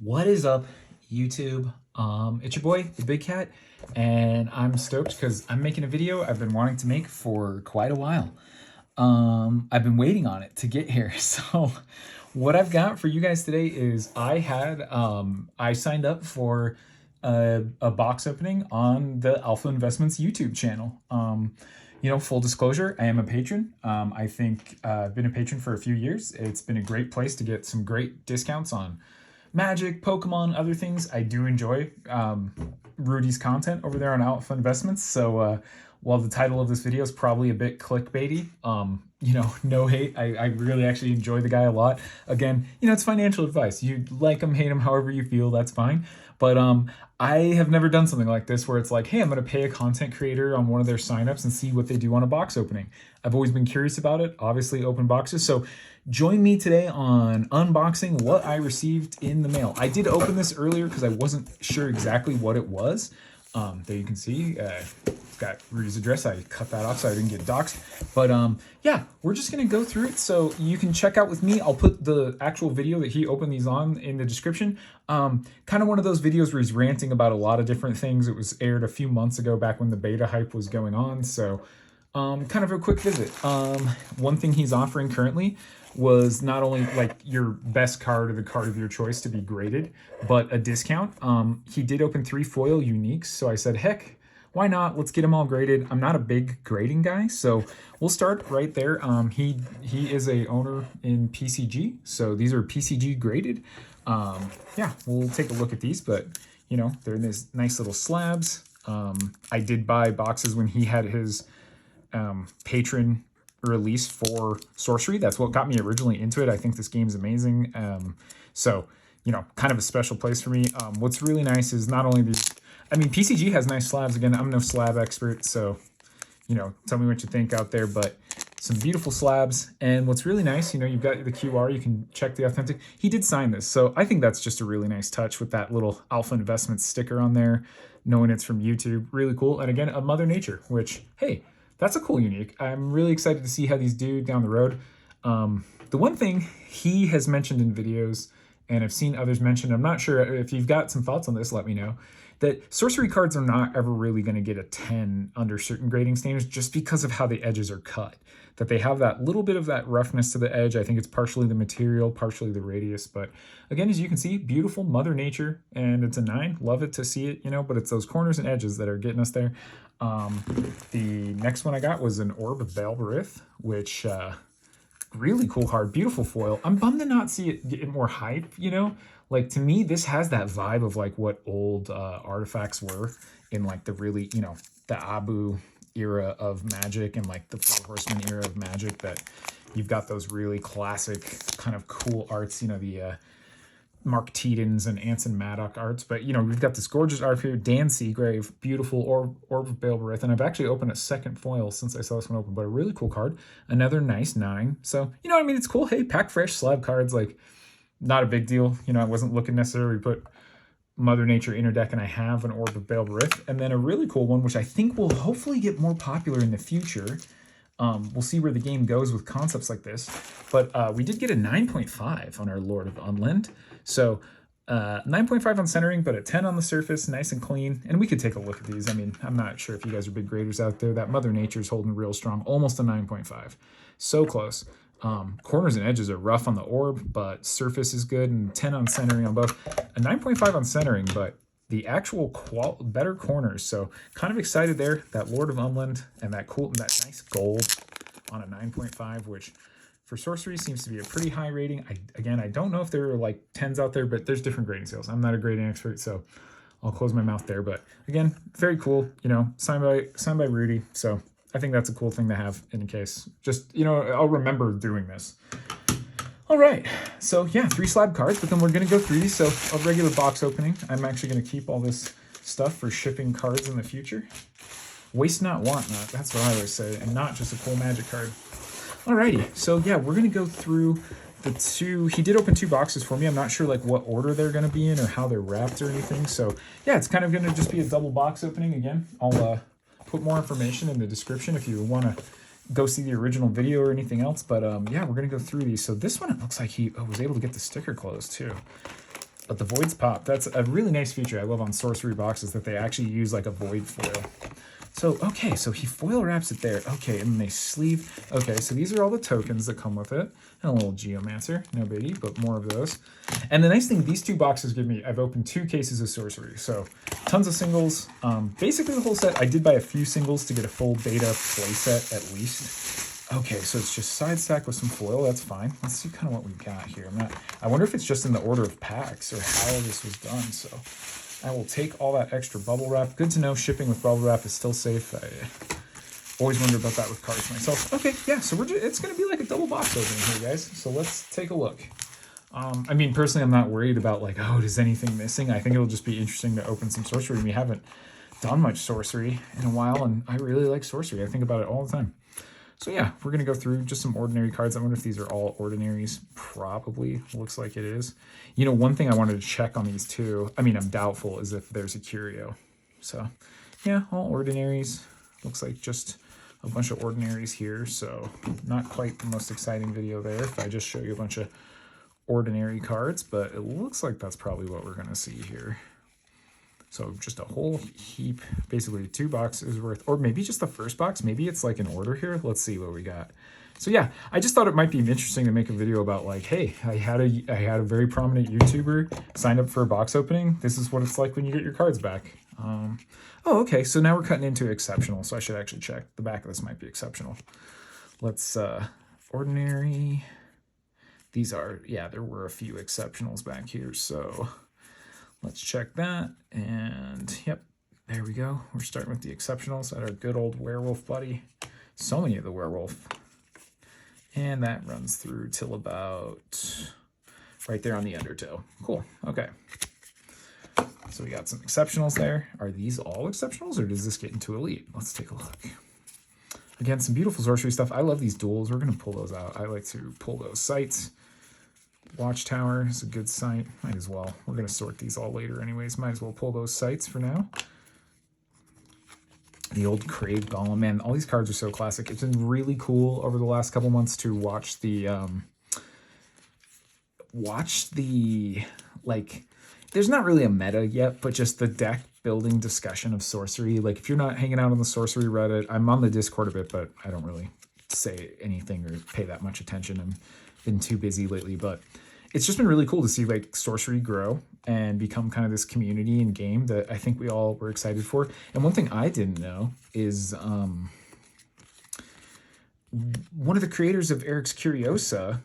What is up, YouTube? It's your boy, the Big Cat, and I'm stoked because I'm making a video I've been wanting to make for quite a while. I've been waiting on it to get here. So what I've got for you guys today is I signed up for a box opening on the Alpha Investments YouTube channel. Full disclosure, I am a patron. I think I've been a patron for a few years. It's been a great place to get some great discounts on Magic, Pokemon, other things. I do enjoy Rudy's content over there on Alpha Investments. So while the title of this video is probably a bit clickbaity, no hate. I really actually enjoy the guy a lot. Again, it's financial advice. You like him, hate him, however you feel, that's fine. But I have never done something like this where it's like, hey, I'm going to pay a content creator on one of their signups and see what they do on a box opening. I've always been curious about it, obviously open boxes. So join me today on unboxing what I received in the mail. I did open this earlier because I wasn't sure exactly what it was. There you can see, it's got Rudy's address. I cut that off so I didn't get doxxed. But yeah, we're just going to go through it so you can check out with me. I'll put the actual video that he opened these on in the description. Kind of one of those videos where he's ranting about a lot of different things. It was aired a few months ago back when the beta hype was going on. So kind of a quick visit. One thing he's offering currently was not only like your best card or the card of your choice to be graded, but a discount. He did open 3 foil uniques, so I said, heck, why not? Let's get them all graded. I'm not a big grading guy, so we'll start right there. He is a owner in PCG, so these are PCG graded. Yeah, we'll take a look at these, but they're in these nice little slabs. I did buy boxes when he had his patron release for Sorcery. That's what got me originally into it. I think this game's amazing. So, kind of a special place for me. What's really nice is not only these, PCG has nice slabs. Again, I'm no slab expert, so, tell me what you think out there, but some beautiful slabs. And what's really nice, you've got the QR, you can check the authentic. He did sign this, so I think that's just a really nice touch with that little Alpha Investments sticker on there, knowing it's from YouTube. Really cool. And again, a Mother Nature, which, hey, that's a cool unique. I'm really excited to see how these do down the road. The one thing he has mentioned in videos, and I've seen others mention, I'm not sure if you've got some thoughts on this, let me know, that Sorcery cards are not ever really going to get a 10 under certain grading standards just because of how the edges are cut. That they have that little bit of that roughness to the edge. I think it's partially the material, partially the radius. But again, as you can see, beautiful Mother Nature, and it's a 9. Love it to see it, but it's those corners and edges that are getting us there. The next one I got was an Orb of Balbarith, which really cool card, beautiful foil. I'm bummed to not see it get more hype, Like, to me, this has that vibe of like what old artifacts were in like the really, the Abu era of Magic and like the Four Horsemen era of Magic, that you've got those really classic kind of cool arts, the Mark Teedens and Anson Maddock arts. But we've got this gorgeous art here, Dan Seagrave, beautiful Orb of Balbarith, and I've actually opened a second foil since I saw this one open, but a really cool card. Another nice 9. So it's cool. Hey, pack fresh slab cards, like, not a big deal. I wasn't looking necessarily to put Mother Nature inner deck, and I have an Orb of Balbarith, and then a really cool one, which I think will hopefully get more popular in the future. We'll see where the game goes with concepts like this, but we did get a 9.5 on our Lord of Unland. So 9.5 on centering, but a 10 on the surface, nice and clean. And we could take a look at these. I'm not sure if you guys are big graders out there. That Mother Nature's holding real strong, almost a 9.5. So close. Corners and edges are rough on the orb, but surface is good, and 10 on centering on both. A 9.5 on centering, but the actual better corners. So kind of excited there. That Lord of Unland and that nice gold on a 9.5, which for Sorcery seems to be a pretty high rating. I don't know if there are like 10s out there, but there's different grading scales. I'm not a grading expert, so I'll close my mouth there. But again, very cool. Signed by Rudy. So I think that's a cool thing to have in case. Just, I'll remember doing this. All right, so yeah, 3 slab cards, but then we're going to go through these. So a regular box opening. I'm actually going to keep all this stuff for shipping cards in the future. Waste not, want not. That's what I always say, and not just a cool Magic card. Alrighty, so yeah, we're going to go through the 2. He did open 2 boxes for me. I'm not sure like what order they're going to be in or how they're wrapped or anything. So yeah, it's kind of going to just be a double box opening again. I'll put more information in the description if you want to go see the original video or anything else. But yeah, we're going to go through these. So this one, it looks like he was able to get the sticker closed too. But the voids pop. That's a really nice feature I love on Sorcery boxes, that they actually use like a void foil. So, okay, so he foil wraps it there. Okay, and they sleeve. Okay, so these are all the tokens that come with it. And a little Geomancer, no biggie, but more of those. And the nice thing, these two boxes give me, I've opened 2 cases of Sorcery. So, tons of singles. Basically the whole set. I did buy a few singles to get a full beta playset at least. Okay, so it's just side stack with some foil. That's fine. Let's see kind of what we've got here. I wonder if it's just in the order of packs or how this was done. So I will take all that extra bubble wrap. Good to know shipping with bubble wrap is still safe. I always wonder about that with cards myself. Okay, yeah, so it's going to be like a double box opening here, guys. So let's take a look. I mean, personally, I'm not worried about like, oh, is anything missing? I think it'll just be interesting to open some Sorcery. We haven't done much Sorcery in a while, and I really like Sorcery. I think about it all the time. So yeah, we're going to go through just some ordinary cards. I wonder if these are all ordinaries. Probably. Looks like it is. You know, one thing I wanted to check on these two, I mean, I'm doubtful, is if there's a curio. So yeah, all ordinaries. Looks like just a bunch of ordinaries here. So not quite the most exciting video there if I just show you a bunch of ordinary cards, but it looks like that's probably what we're going to see here. So just a whole heap, basically 2 boxes worth, or maybe just the first box. Maybe it's like in order here. Let's see what we got. So yeah, I just thought it might be interesting to make a video about like, hey, I had a very prominent YouTuber sign up for a box opening. This is what it's like when you get your cards back. Oh, okay. So now we're cutting into exceptional. So I should actually check. The back of this might be exceptional. Let's ordinary. These are, yeah, there were a few exceptionals back here. So let's check that, and yep, there we go. We're starting with the exceptionals at our good old werewolf buddy. So many of the werewolf. And that runs through till about right there on the undertow. Cool, okay. So we got some exceptionals there. Are these all exceptionals, or does this get into elite? Let's take a look. Again, some beautiful Sorcery stuff. I love these duels. We're gonna pull those out. I like to pull those sites. Watchtower is a good site. Might as well. We're going to sort these all later anyways. Might as well pull those sites for now. The old Crave Golem. Man, all these cards are so classic. It's been really cool over the last couple months to watch the like, there's not really a meta yet, but just the deck building discussion of Sorcery. Like, if you're not hanging out on the Sorcery Reddit, I'm on the Discord a bit, but I don't really say anything or pay that much attention. I've been too busy lately, but it's just been really cool to see like Sorcery grow and become kind of this community and game that I think we all were excited for. And one thing I didn't know is one of the creators of Eric's Curiosa,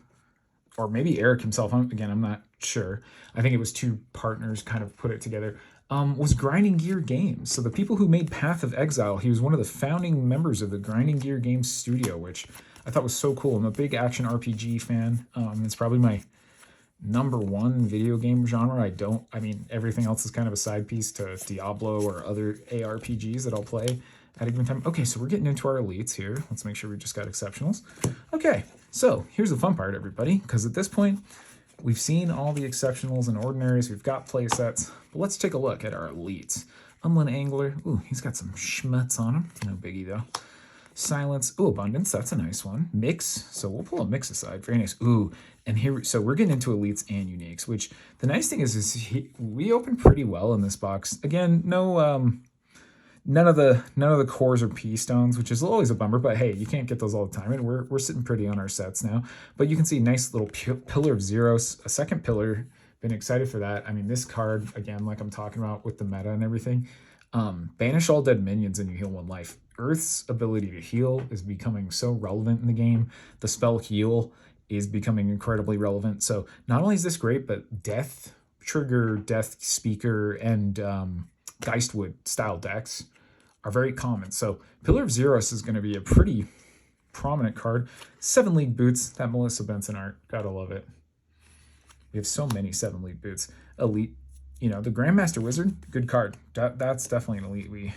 or maybe Eric himself, again, I'm not sure. I think it was 2 partners kind of put it together, was Grinding Gear Games. So the people who made Path of Exile, he was one of the founding members of the Grinding Gear Games studio, which I thought was so cool. I'm a big action RPG fan. It's probably my #1 video game genre. I mean, everything else is kind of a side piece to Diablo or other ARPGs that I'll play at a given time. Okay, so we're getting into our elites here. Let's make sure we just got exceptionals. Okay, so here's the fun part, everybody, because at this point, we've seen all the exceptionals and ordinaries. We've got play sets, but let's take a look at our elites. Umlin Angler. Ooh, he's got some schmutz on him. No biggie, though. Silence. Ooh, Abundance. That's a nice one. Mix. So we'll pull a mix aside. Very nice. Ooh, and here, so we're getting into elites and uniques, which the nice thing is we opened pretty well in this box. Again, no, none of the cores or P stones, which is always a bummer, but hey, you can't get those all the time, and we're sitting pretty on our sets now. But you can see nice little Pillar of Zeros, a second pillar. Been excited for that. I mean, this card, again, like I'm talking about with the meta and everything, banish all dead minions and you heal 1 life. Earth's ability to heal is becoming so relevant in the game. The spell Heal is becoming incredibly relevant. So not only is this great, but Death Trigger, Death Speaker, and Geistwood style decks are very common. So Pillar of Zeros is going to be a pretty prominent card. 7 League Boots, that Melissa Benson art, gotta love it. We have so many 7 League Boots. Elite, you know, the Grandmaster Wizard, good card. That's definitely an elite we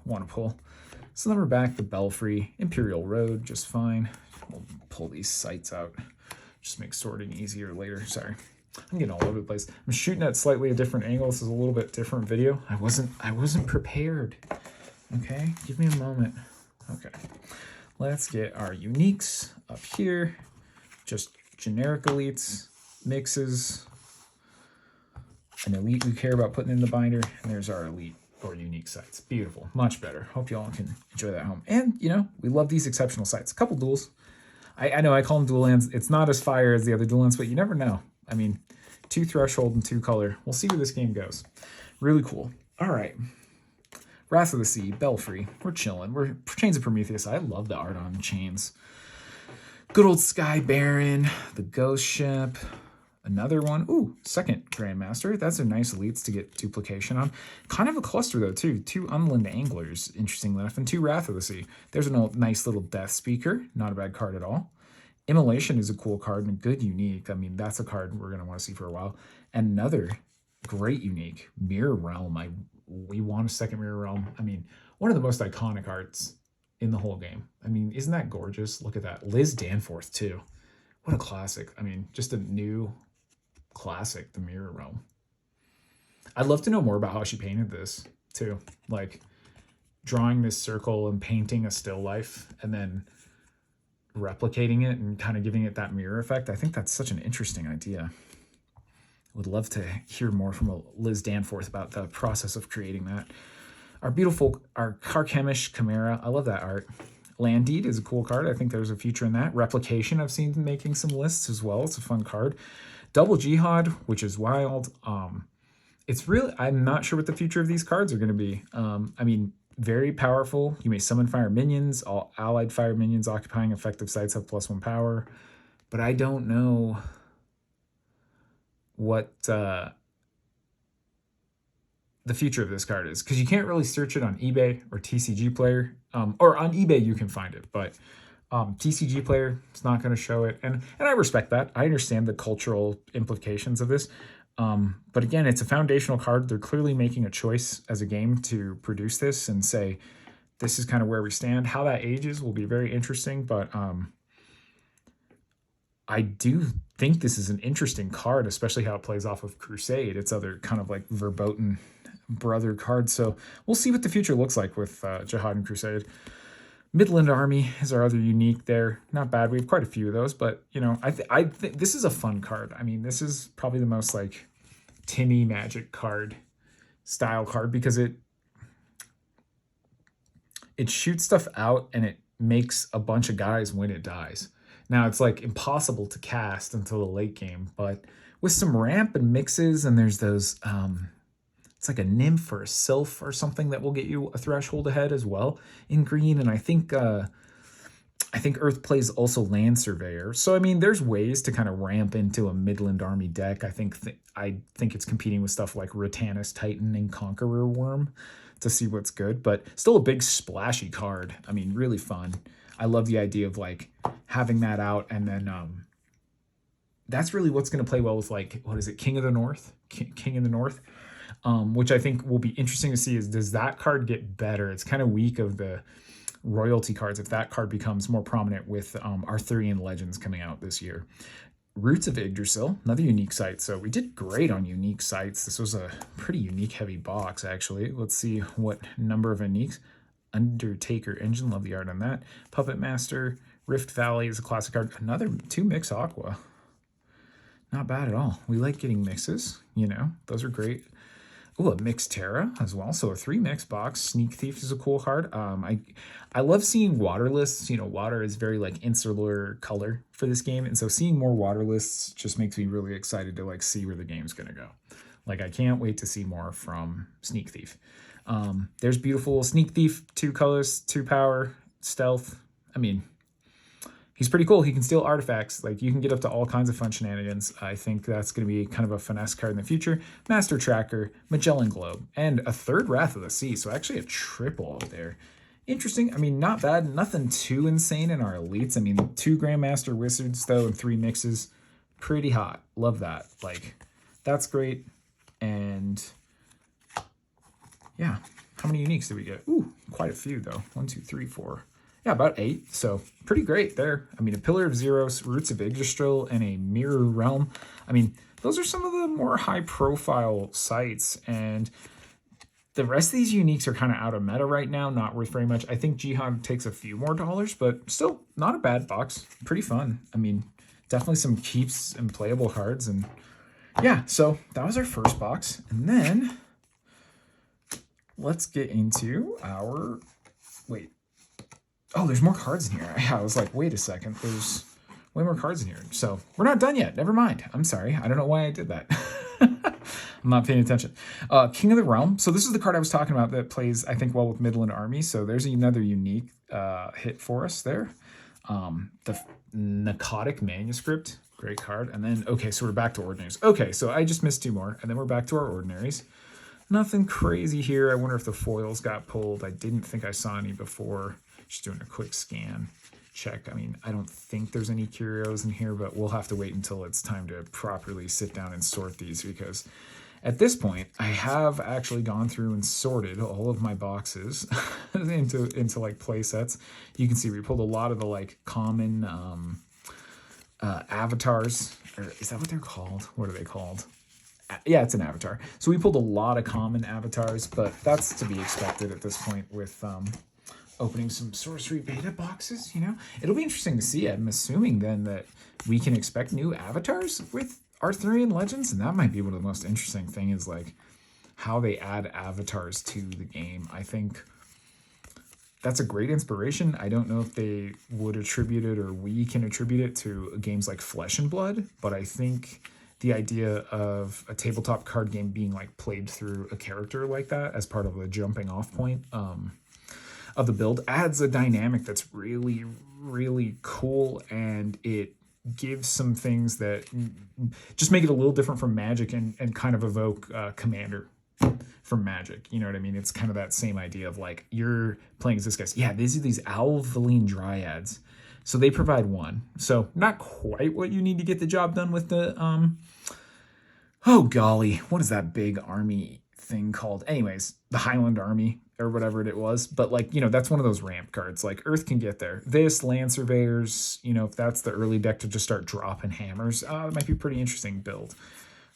want to pull. So then we're back, the Belfry, Imperial Road, just fine. We'll pull these sites out. Just make sorting easier later. Sorry, I'm getting all over the place. I'm shooting at slightly a different angle. This is a little bit different video. I wasn't prepared. Okay, give me a moment. Okay, let's get our uniques up here. Just generic elites, mixes. an elite we care about putting in the binder. And there's our elite or unique sites. Beautiful. Much better. Hope y'all can enjoy that at home. And, you know, we love these exceptional sites. A couple duels. I know I call them dual lands. It's not as fire as the other dual lands, but you never know. I mean, 2 threshold and 2 color. We'll see where this game goes. Really cool. All right. Wrath of the Sea, Belfry. We're chilling. We're Chains of Prometheus. I love the art on Chains. Good old Sky Baron, the Ghost Ship. Another one. Ooh, second Grandmaster. That's a nice elites to get duplication on. Kind of a cluster, though, too. 2 Unland Anglers, interestingly enough, and 2 Wrath of the Sea. There's a nice little Death Speaker. Not a bad card at all. Immolation is a cool card and a good unique. I mean, that's a card we're going to want to see for a while. And another great unique, Mirror Realm. We want a second Mirror Realm. I mean, one of the most iconic arts in the whole game. I mean, isn't that gorgeous? Look at that. Liz Danforth, too. What a classic. I mean, just a new classic, the Mirror Realm. I'd love to know more about how she painted this, too. Like, drawing this circle and painting a still life and then replicating it and kind of giving it that mirror effect. I think that's such an interesting idea. Would love to hear more from Liz Danforth about the process of creating that. Our Carchemish Chimera. I love that art. Land Deed is a cool card. I think there's a future in that. Replication, I've seen them making some lists as well. It's a fun card. Double Jihad, which is wild. It's really, I'm not sure what the future of these cards are going to be. I mean, very powerful. You may summon fire minions. All allied fire minions occupying effective sites have +1 power. But I don't know what the future of this card is, because you can't really search it on eBay or TCG Player. Or on eBay you can find it, but TCG Player is not going to show it. And I respect that. I understand the cultural implications of this. But again, it's a foundational card. They're clearly making a choice as a game to produce this and say, this is kind of where we stand. How that ages will be very interesting, but I do think this is an interesting card, especially how it plays off of Crusade. It's other kind of like verboten brother cards. So we'll see what the future looks like with Jihad and Crusade. Midland Army is our other unique there. Not bad. We have quite a few of those, but you know, I think this is a fun card. I mean, this is probably the most like Timmy Magic card style card, because it shoots stuff out and it makes a bunch of guys when it dies. Now it's like impossible to cast until the late game, but with some ramp and mixes, and there's those it's like a nymph or a sylph or something that will get you a threshold ahead as well in green. And I think Earth plays also Land Surveyor. So I mean, there's ways to kind of ramp into a Midland Army deck. I think it's competing with stuff like Ratanus Titan and Conqueror Worm to see what's good, but still a big splashy card. I mean, really fun. I love the idea of like having that out, and then that's really what's going to play well with like, what is it, King of the North, King of the North, which I think will be interesting to see is, does that card get better? It's kind of weak of the royalty cards if that card becomes more prominent with Arthurian Legends coming out this year. Roots of Yggdrasil, another unique site. So we did great on unique sites. This was a pretty unique heavy box, actually. Let's see what number of uniques. Undertaker Engine, love the art on that. Puppet Master, Rift Valley is a classic card. Another 2 Mix Aqua. Not bad at all. We like getting mixes, you know, those are great. Ooh, a Mixed Terra as well. So a 3 mix box. Sneak Thief is a cool card. I love seeing water lists. You know, water is very like insular color for this game. And so seeing more water lists just makes me really excited to like see where the game's going to go. Like I can't wait to see more from Sneak Thief. There's beautiful Sneak Thief, 2 colors, 2 power, stealth. I mean, he's pretty cool. He can steal artifacts. Like you can get up to all kinds of fun shenanigans. I think that's going to be kind of a finesse card in the future. Master Tracker, Magellan Globe, and a 3rd Wrath of the Sea. So actually a triple out there. Interesting. I mean, not bad. Nothing too insane in our elites. I mean, 2 Grandmaster Wizards though, and 3 mixes. Pretty hot. Love that. Like, that's great. And yeah, how many uniques did we get? Ooh, quite a few though. 1, 2, 3, 4. Yeah, about 8. So pretty great there. I mean, a Pillar of Zeros, Roots of Yggdrasil, and a Mirror Realm. I mean, those are some of the more high-profile sites, and the rest of these uniques are kind of out of meta right now, not worth very much. I think Jihad takes a few more dollars, but still not a bad box. Pretty fun. I mean, definitely some keeps and playable cards, and yeah, so that was our first box. And then let's get into our, wait. Oh, there's more cards in here. I was like, wait a second. There's way more cards in here. So we're not done yet. Never mind. I'm sorry. I don't know why I did that. I'm not paying attention. King of the Realm. So this is the card I was talking about that plays, I think, well with Midland Army. So there's another unique hit for us there. The Narcotic Manuscript. Great card. And then, okay, so we're back to Ordinaries. Okay, so I just missed two more. And then we're back to our Ordinaries. Nothing crazy here. I wonder if the foils got pulled. I didn't think I saw any before. Just doing a quick scan check. I mean, I don't think there's any curios in here, but we'll have to wait until it's time to properly sit down and sort these, because at this point, I have actually gone through and sorted all of my boxes into like play sets. You can see we pulled a lot of the like common avatars. Or is that what they're called? What are they called? Yeah, it's an avatar. So we pulled a lot of common avatars, but that's to be expected at this point with opening some Sorcery beta boxes, you know? It'll be interesting to see. I'm assuming then that we can expect new avatars with Arthurian Legends, and that might be one of the most interesting things, like how they add avatars to the game. I think that's a great inspiration. I don't know if they would attribute it or we can attribute it to games like Flesh and Blood, but I think the idea of a tabletop card game being like played through a character like that as part of a jumping off point of the build adds a dynamic that's really, really cool, and it gives some things that just make it a little different from Magic and kind of evoke Commander from Magic. You know what I mean? It's kind of that same idea of like, you're playing as this guy. Yeah, these are these Alvaline Dryads. So they provide one. So not quite what you need to get the job done with the, oh golly, what is that big army thing called? Anyways, the Highland Army or whatever it was. But like, you know, that's one of those ramp cards. Like Earth can get there. This, Land Surveyors, you know, if that's the early deck to just start dropping hammers, it might be a pretty interesting build.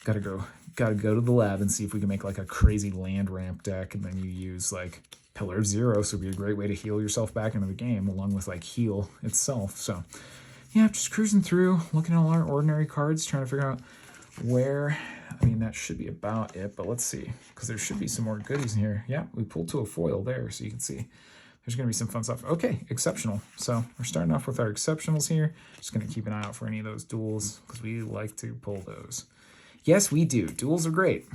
Gotta go to the lab and see if we can make like a crazy land ramp deck, and then you use like Pillar of Zero, so it'd be a great way to heal yourself back into the game, along with like heal itself. So yeah, just cruising through, looking at all our ordinary cards, trying to figure out where. I mean, that should be about it, but let's see, because there should be some more goodies in here. Yeah, we pulled to a foil there, so you can see there's going to be some fun stuff. Okay, exceptional. So we're starting off with our exceptionals here. Just going to keep an eye out for any of those duels, because we like to pull those. Yes, we do. Duels are great.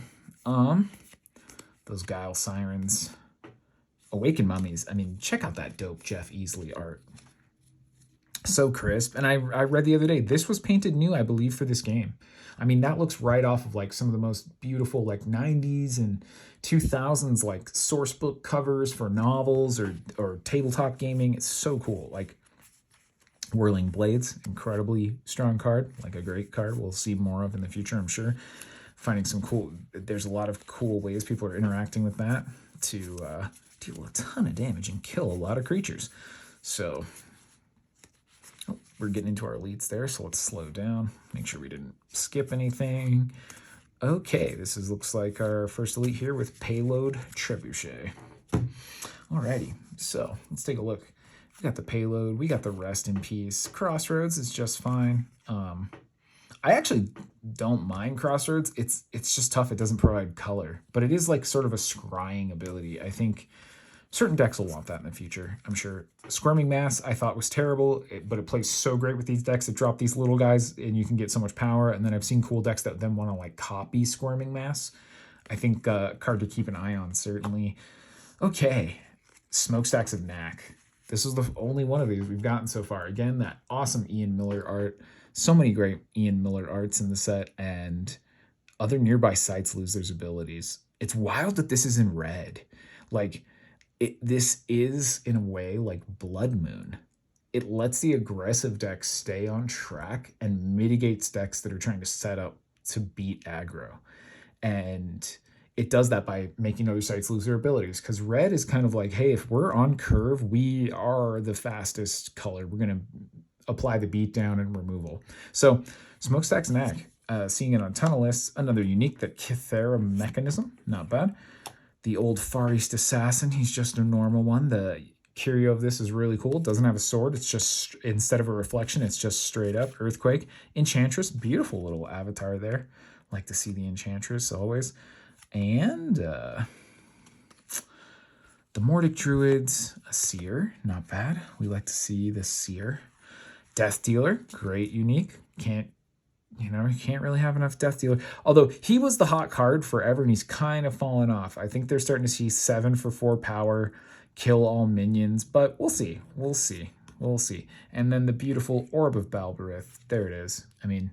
Those Guile Sirens. Awaken Mummies. I mean, check out that dope Jeff Easley art. So crisp. And I read the other day, this was painted new, I believe, for this game. I mean, that looks right off of like some of the most beautiful like 90s and 2000s like source book covers for novels or tabletop gaming. It's so cool. Like Whirling Blades, incredibly strong card, like a great card we'll see more of in the future, I'm sure. Finding some cool, there's a lot of cool ways people are interacting with that to deal a ton of damage and kill a lot of creatures. So we're getting into our elites there, so let's slow down, make sure we didn't skip anything. Okay, this looks like our first elite here with Payload Trebuchet. Alrighty, so let's take a look. We got the Payload, we got the Rest in Peace. Crossroads is just fine. I actually don't mind Crossroads. It's just tough. It doesn't provide color, but it is like sort of a scrying ability. I think certain decks will want that in the future, I'm sure. Squirming Mass I thought was terrible, but it plays so great with these decks that drop these little guys and you can get so much power. And then I've seen cool decks that then want to like copy Squirming Mass. I think card to keep an eye on, certainly. Okay, Smokestacks of Knack. This is the only one of these we've gotten so far. Again, that awesome Ian Miller art. So many great Ian Miller arts in the set, and other nearby sites lose their abilities. It's wild that this is in red. Like, this is, in a way, like Blood Moon. It lets the aggressive deck stay on track and mitigates decks that are trying to set up to beat aggro. And it does that by making other sites lose their abilities, because red is kind of like, hey, if we're on curve, we are the fastest color. We're going to apply the beatdown and removal. So Smokestacks Knack, seeing it on a ton of lists. Another unique, that Kythera Mechanism, not bad. The old Far East Assassin, he's just a normal one. The curio of this is really cool. It doesn't have a sword. It's just, instead of a reflection, it's just straight up Earthquake. Enchantress, beautiful little avatar there. Like to see the Enchantress always. And the Mordic Druids, a Seer, not bad. We like to see the Seer. Death Dealer, great, unique. You can't really have enough Death Dealer. Although he was the hot card forever and he's kind of fallen off. I think they're starting to see 7 for 4 power, kill all minions, but we'll see. We'll see. We'll see. And then the beautiful Orb of Balberith. There it is. I mean,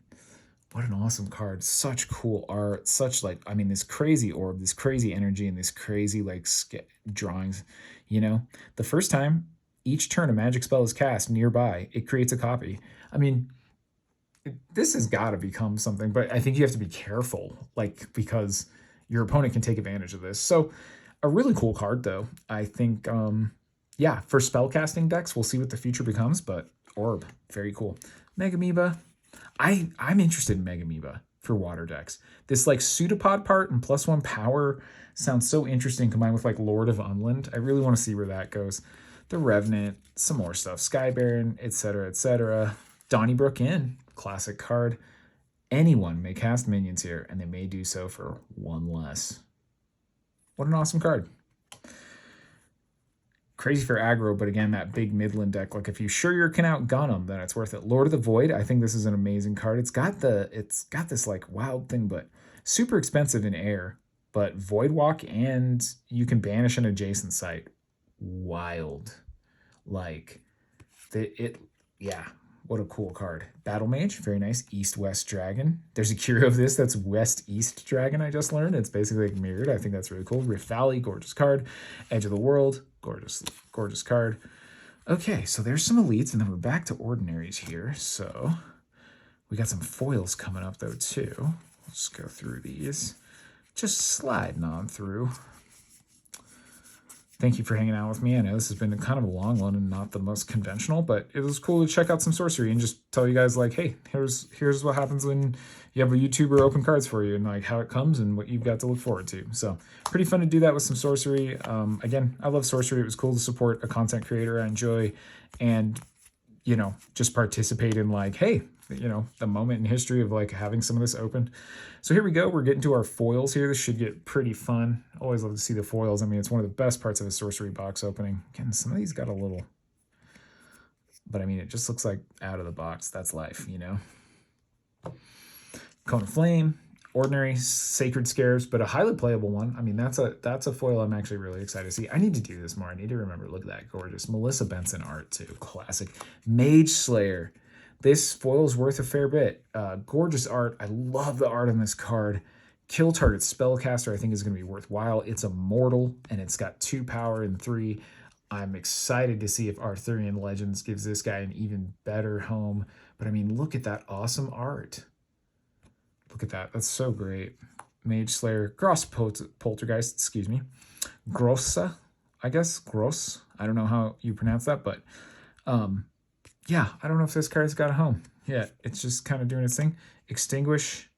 what an awesome card. Such cool art. Such this crazy orb, this crazy energy, and this crazy drawings. The first time each turn a magic spell is cast nearby, it creates a copy. I mean, this has got to become something, but I think you have to be careful, because your opponent can take advantage of this. So a really cool card, though. I think, for spellcasting decks, we'll see what the future becomes, but Orb, very cool. Megamoeba. I'm interested in Megamoeba for water decks. This pseudopod part and +1 power sounds so interesting combined with Lord of Unland. I really want to see where that goes. The Revenant, some more stuff. Sky Baron, etc., etc. Donnybrook Inn, classic card. Anyone may cast minions here, and they may do so for 1 less. What an awesome card. Crazy for aggro, but again, that big Midland deck, if you sure you can outgun them, then it's worth it. Lord of the Void, I think this is an amazing card. It's got this wild thing, but super expensive in air. But Void Walk, and you can banish an adjacent site. Wild. What a cool card. Battle Mage, very nice. East-West Dragon. There's a curio of this that's West-East Dragon, I just learned. It's basically mirrored. I think that's really cool. Rift Valley, gorgeous card. Edge of the World, gorgeous, gorgeous card. Okay, so there's some elites, and then we're back to ordinaries here. So we got some foils coming up, though, too. Let's go through these. Just sliding on through. Thank you for hanging out with me. I know this has been kind of a long one and not the most conventional, but it was cool to check out some sorcery and just tell you guys hey, here's what happens when you have a YouTuber open cards for you and how it comes and what you've got to look forward to. So pretty fun to do that with some sorcery. Again, I love sorcery. It was cool to support a content creator I enjoy and, just participate in hey, the moment in history of having some of this open. So here we go. We're getting to our foils here. This should get pretty fun. Always love to see the foils. I mean, it's one of the best parts of a sorcery box opening. Again, some of these got a little, but I mean, it just looks like out of the box. That's life, Cone of Flame, ordinary, Sacred Scarabs, but a highly playable one. I mean, that's a foil I'm actually really excited to see. I need to do this more. I need to remember. Look at that gorgeous Melissa Benson art too. Classic. Mage Slayer. This foil's worth a fair bit. Gorgeous art. I love the art on this card. Kill target spellcaster I think is going to be worthwhile. It's a mortal, and it's got 2 power and 3. I'm excited to see if Arthurian Legends gives this guy an even better home. But I mean, look at that awesome art. Look at that. That's so great. Mage Slayer. Gross Poltergeist, excuse me. Grossa, I guess. Gross. I don't know how you pronounce that, but... yeah, I don't know if this card's got a home. Yeah, it's just kind of doing its thing. Extinguish.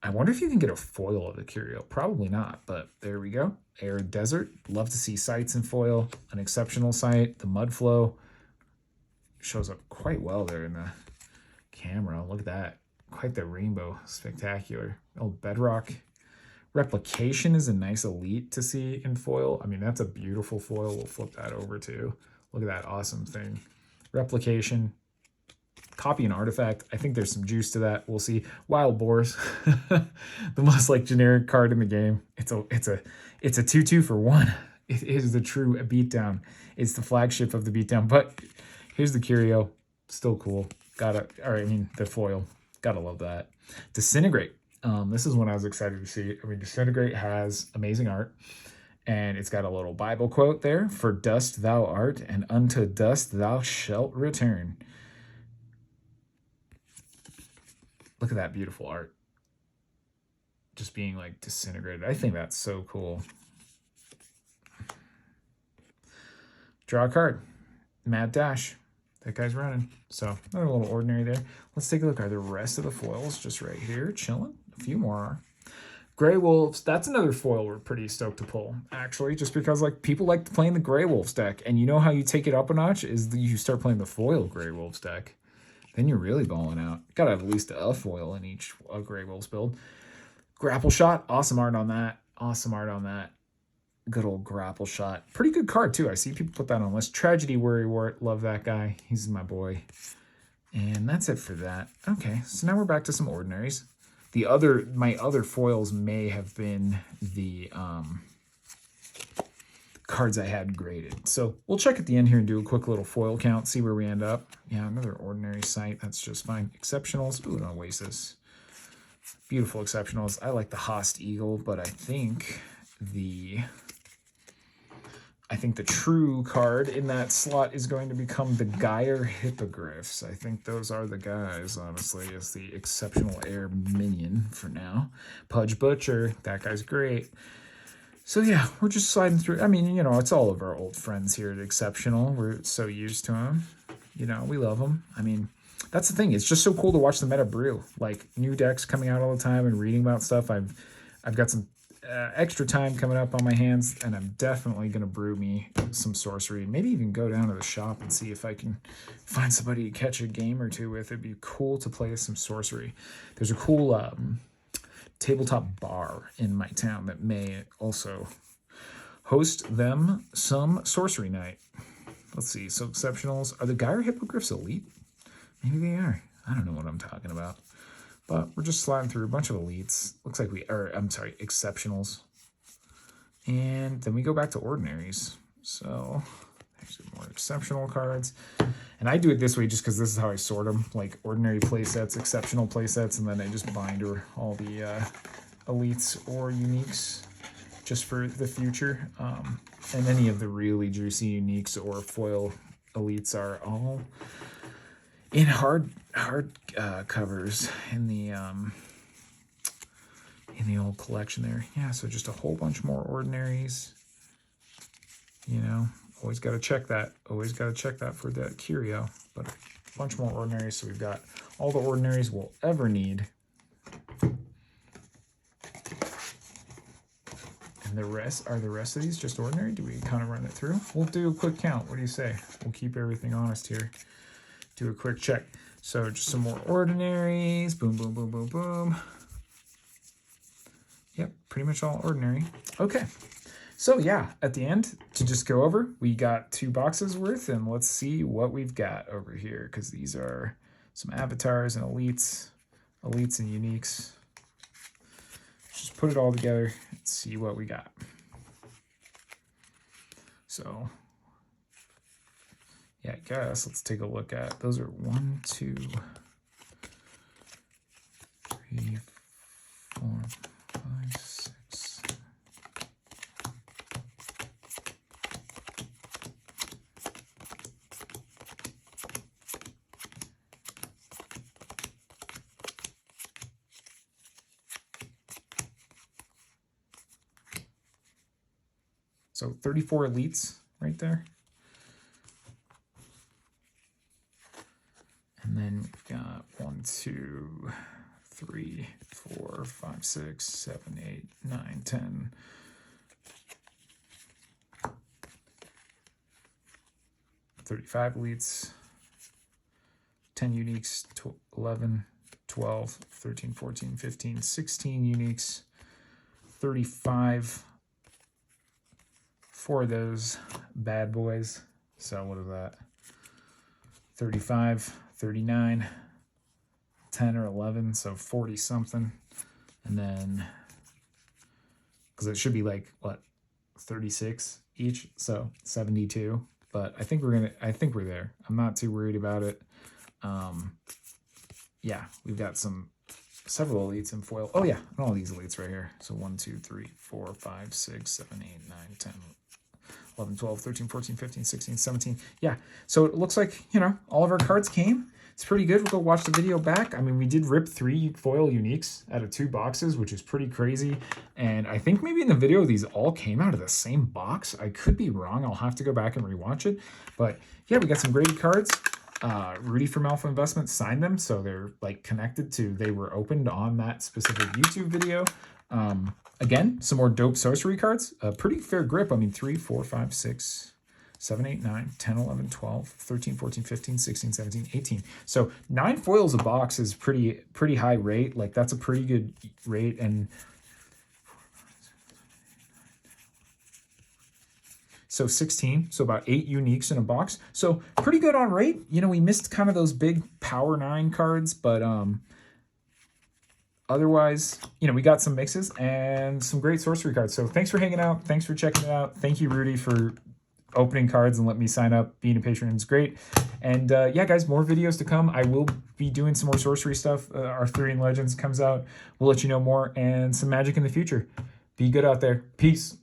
I wonder if you can get a foil of the curio. Probably not, but there we go. Arid Desert. Love to see sites in foil. An exceptional site. The Mudflow shows up quite well there in the camera. Look at that. Quite the rainbow. Spectacular. Old Bedrock. Replication is a nice elite to see in foil. I mean, that's a beautiful foil. We'll flip that over too. Look at that awesome thing. Replication, copy an artifact. I think there's some juice to that. We'll see. Wild Boars, the most generic card in the game. It's a 2/2 for 1. It is the true beatdown. It's the flagship of the beatdown. But here's the curio, still cool. The foil. Gotta love that. Disintegrate. This is one I was excited to see. I mean, Disintegrate has amazing art. And it's got a little Bible quote there. For dust thou art, and unto dust thou shalt return. Look at that beautiful art. Just being disintegrated. I think that's so cool. Draw a card. Mad Dash. That guy's running. So another little ordinary there. Let's take a look. Are the rest of the foils just right here chilling? A few more are. Grey Wolves, that's another foil we're pretty stoked to pull, actually, just because people like playing the Grey Wolves deck. And you know how you take it up a notch is you start playing the foil Grey Wolves deck. then you're really balling out. Gotta have at least a foil in each Grey Wolves build. Grapple Shot, awesome art on that. Awesome art on that. Good old Grapple Shot. Pretty good card, too. I see people put that on the list. Tragedy Worry Wart, love that guy. He's my boy. And that's it for that. Okay, so now we're back to some ordinaries. My other foils may have been the cards I had graded. So we'll check at the end here and do a quick little foil count, see where we end up. Yeah, another ordinary site. That's just fine. Exceptionals. Ooh, an Oasis. Beautiful exceptionals. I like the Host Eagle, but I think the true card in that slot is going to become the Gyre Hippogriffs. I think those are the guys, honestly, as the exceptional air minion for now. Pudge Butcher, that guy's great. So yeah, we're just sliding through. I mean, you know, it's all of our old friends here at Exceptional. We're so used to them. You know, we love them. I mean, that's the thing. It's just so cool to watch the meta brew. Like, new decks coming out all the time and reading about stuff. I've got some extra time coming up on my hands, and I'm definitely going to brew me some Sorcery. Maybe even go down to the shop and see if I can find somebody to catch a game or two with. It'd be cool to play some Sorcery. There's a cool tabletop bar in my town that may also host them some Sorcery night. Let's see. So exceptionals. Are the Gyre Hippogriffs elite? Maybe they are. I don't know what I'm talking about. But we're just sliding through a bunch of elites. Looks like exceptionals. And then we go back to ordinaries. So there's some more exceptional cards. And I do it this way just because this is how I sort them. Like ordinary play sets, exceptional play sets, and then I just binder all the elites or uniques just for the future. And any of the really juicy uniques or foil elites are all in hard covers in the old collection there. Yeah, so just a whole bunch more ordinaries. You know, always got to check that. Always got to check that for the curio. But a bunch more ordinaries. So we've got all the ordinaries we'll ever need. And the rest of these just ordinary? Do we kind of run it through? We'll do a quick count. What do you say? We'll keep everything honest here. Do a quick check. So just some more ordinaries. Boom, boom, boom, boom, boom. Yep, pretty much all ordinary. Okay. So yeah, at the end, to just go over, we got 2 boxes worth, and let's see what we've got over here, because these are some avatars and elites and uniques. Just put it all together and see what we got. So yeah, I guess let's take a look at those. Are 1, 2, 3, 4, 5, 6. So 34 elites right there. And then we've got 1, 2, 3, 4, 5, 6, 7, 8, 9, 10. 35 elites, 10 uniques, 11, 12, 13, 14, 15, 16 uniques, 35 for those bad boys. So what is that? 35, 39, 10 or 11, so 40 something. And then, because it should be like, what, 36 each, so 72. But I think we're there. I'm not too worried about it. Yeah, we've got several elites in foil. Oh yeah, and all these elites right here. So 1, 2, 3, 4, 5, 6, 7, 8, 9, 10, 11, 12, 13, 14, 15, 16, 17. Yeah, so it looks like, you know, all of our cards came. It's pretty good. We'll go watch the video back. I mean, we did rip 3 foil uniques out of 2 boxes, which is pretty crazy. And I think maybe in the video, these all came out of the same box. I could be wrong. I'll have to go back and rewatch it. But yeah, we got some graded cards. Rudy from Alpha Investments signed them, so they're like connected to, they were opened on that specific YouTube video. Again, some more dope sorcery cards. Pretty fair grip. I mean, 3, 4, 5, 6, 7, 8, 9, 10, 11, 12, 13, 14, 15, 16, 17, 18. So 9 foils a box is pretty high rate. Like that's a pretty good rate. And so 16, so about 8 uniques in a box. So pretty good on rate. You know, we missed kind of those big power 9 cards, but otherwise, you know, we got some mixes and some great sorcery cards. So thanks for hanging out. Thanks for checking it out. Thank you, Rudy, for opening cards and let me sign up. Being a patron is great. And yeah, guys, more videos to come. I will be doing some more sorcery stuff. Arthurian Legends comes out. We'll let you know more, and some magic in the future. Be good out there. Peace.